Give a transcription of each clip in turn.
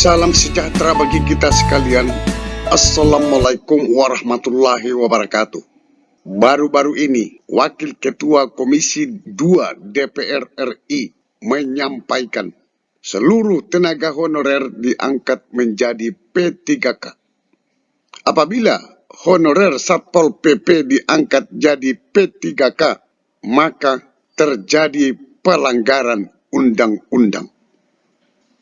Salam sejahtera bagi kita sekalian. Assalamualaikum warahmatullahi wabarakatuh. Baru-baru ini, Wakil Ketua Komisi 2 DPR RI menyampaikan seluruh tenaga honorer diangkat menjadi P3K. Apabila honorer Satpol PP diangkat jadi P3K, maka terjadi pelanggaran undang-undang.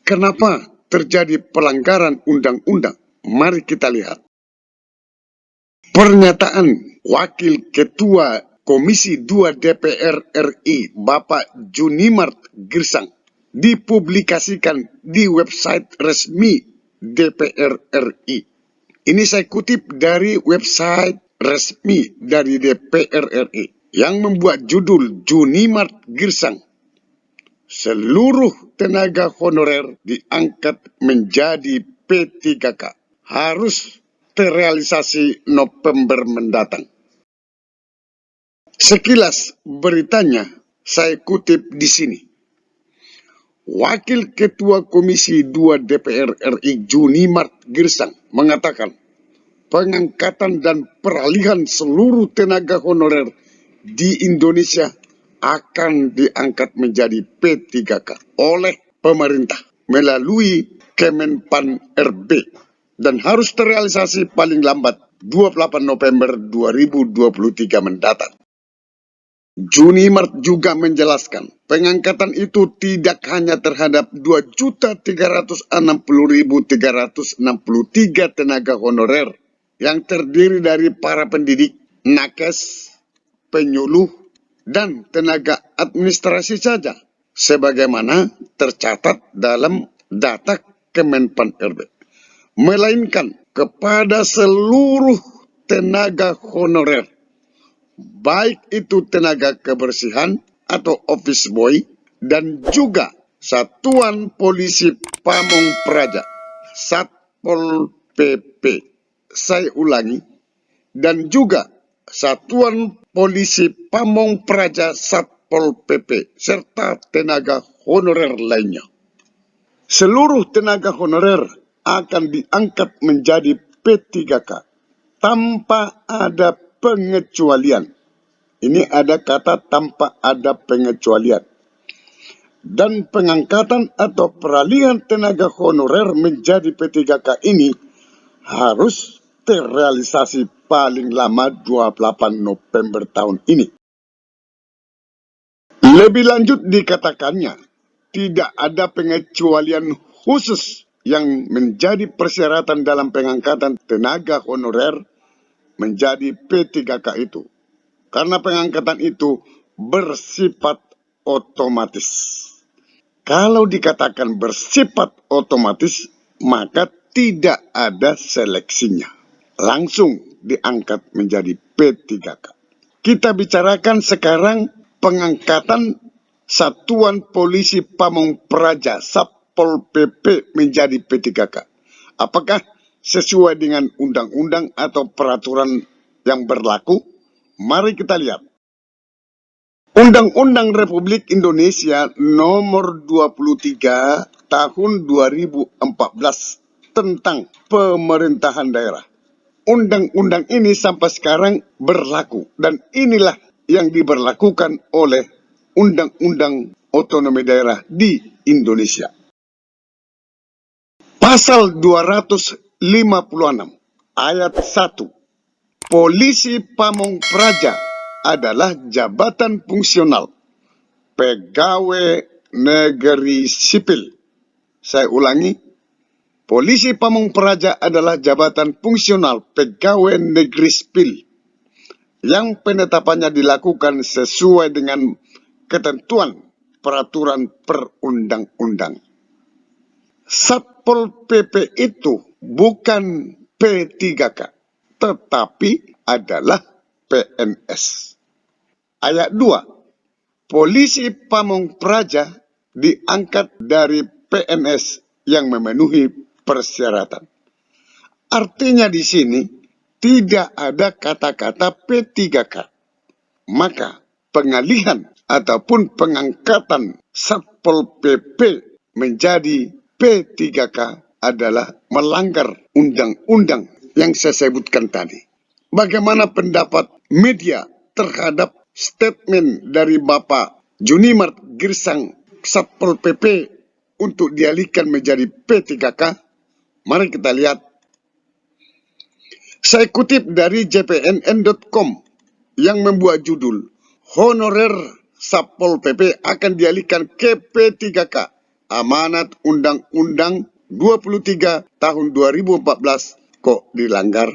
Kenapa terjadi pelanggaran undang-undang? Mari kita lihat. Pernyataan Wakil Ketua Komisi 2 DPR RI, Bapak Junimart Girsang, dipublikasikan di website resmi DPR RI. Ini saya kutip dari website resmi dari DPR RI yang membuat judul Junimart Girsang. Seluruh tenaga honorer diangkat menjadi P3K. Harus terrealisasi November mendatang. Sekilas beritanya saya kutip di sini. Wakil Ketua Komisi 2 DPR RI Junimart Girsang mengatakan pengangkatan dan peralihan seluruh tenaga honorer di Indonesia akan diangkat menjadi P3K oleh pemerintah melalui Kemenpan RB dan harus terrealisasi paling lambat 28 November 2023 mendatang. Junimart juga menjelaskan pengangkatan itu tidak hanya terhadap 2.360.363 tenaga honorer yang terdiri dari para pendidik, nakes, penyuluh, dan tenaga administrasi saja, sebagaimana tercatat dalam data Kemenpan RB, melainkan kepada seluruh tenaga honorer, baik itu tenaga kebersihan atau office boy, dan juga Satuan Polisi Pamong Praja, Satpol PP. Saya ulangi, dan juga Satuan Polisi Pamong Praja Satpol PP, serta tenaga honorer lainnya. Seluruh tenaga honorer akan diangkat menjadi P3K tanpa ada pengecualian. Ini ada kata tanpa ada pengecualian. Dan pengangkatan atau peralihan tenaga honorer menjadi P3K ini harus terrealisasi paling lama 28 November tahun ini. Lebih lanjut dikatakannya, tidak ada pengecualian khusus yang menjadi persyaratan dalam pengangkatan tenaga honorer menjadi P3K itu. Karena pengangkatan itu bersifat otomatis. Kalau dikatakan bersifat otomatis, maka tidak ada seleksinya. Langsung diangkat menjadi P3K. Kita bicarakan sekarang pengangkatan Satuan Polisi Pamong Praja Satpol PP menjadi P3K. Apakah sesuai dengan undang-undang atau peraturan yang berlaku? Mari kita lihat. Undang-Undang Republik Indonesia Nomor 23 Tahun 2014 tentang pemerintahan daerah. Undang-undang ini sampai sekarang berlaku dan inilah yang diberlakukan oleh Undang-Undang Otonomi Daerah di Indonesia. Pasal 256 ayat 1. Polisi Pamong Praja adalah jabatan fungsional pegawai negeri sipil. Saya ulangi. Polisi Pamong Praja adalah jabatan fungsional pegawai negeri sipil yang penetapannya dilakukan sesuai dengan ketentuan peraturan perundang-undang. Satpol PP itu bukan P3K, tetapi adalah PNS. Ayat 2. Polisi Pamong Praja diangkat dari PNS yang memenuhi persyaratan. Artinya di sini tidak ada kata-kata P3K. Maka pengalihan ataupun pengangkatan Satpol PP menjadi P3K adalah melanggar undang-undang yang saya sebutkan tadi. Bagaimana pendapat media terhadap statement dari Bapak Junimart Girsang Satpol PP untuk dialihkan menjadi P3K? Mari kita lihat. Saya kutip dari jpnn.com yang membuat judul Honorer Satpol PP akan dialihkan ke P3K. Amanat Undang-Undang 23 tahun 2014 kok dilanggar?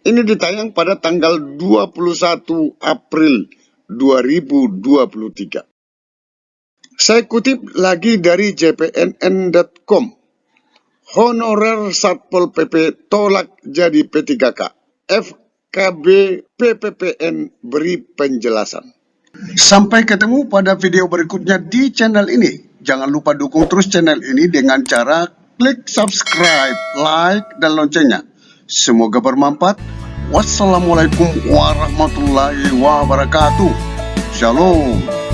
Ini ditayang pada tanggal 21 April 2023. Saya kutip lagi dari jpnn.com. Honorer Satpol PP tolak jadi P3K. FKB PPPN beri penjelasan. Sampai ketemu pada video berikutnya di channel ini. Jangan lupa dukung terus channel ini dengan cara klik subscribe, like, dan loncengnya. Semoga bermanfaat. Wassalamualaikum warahmatullahi wabarakatuh. Shalom.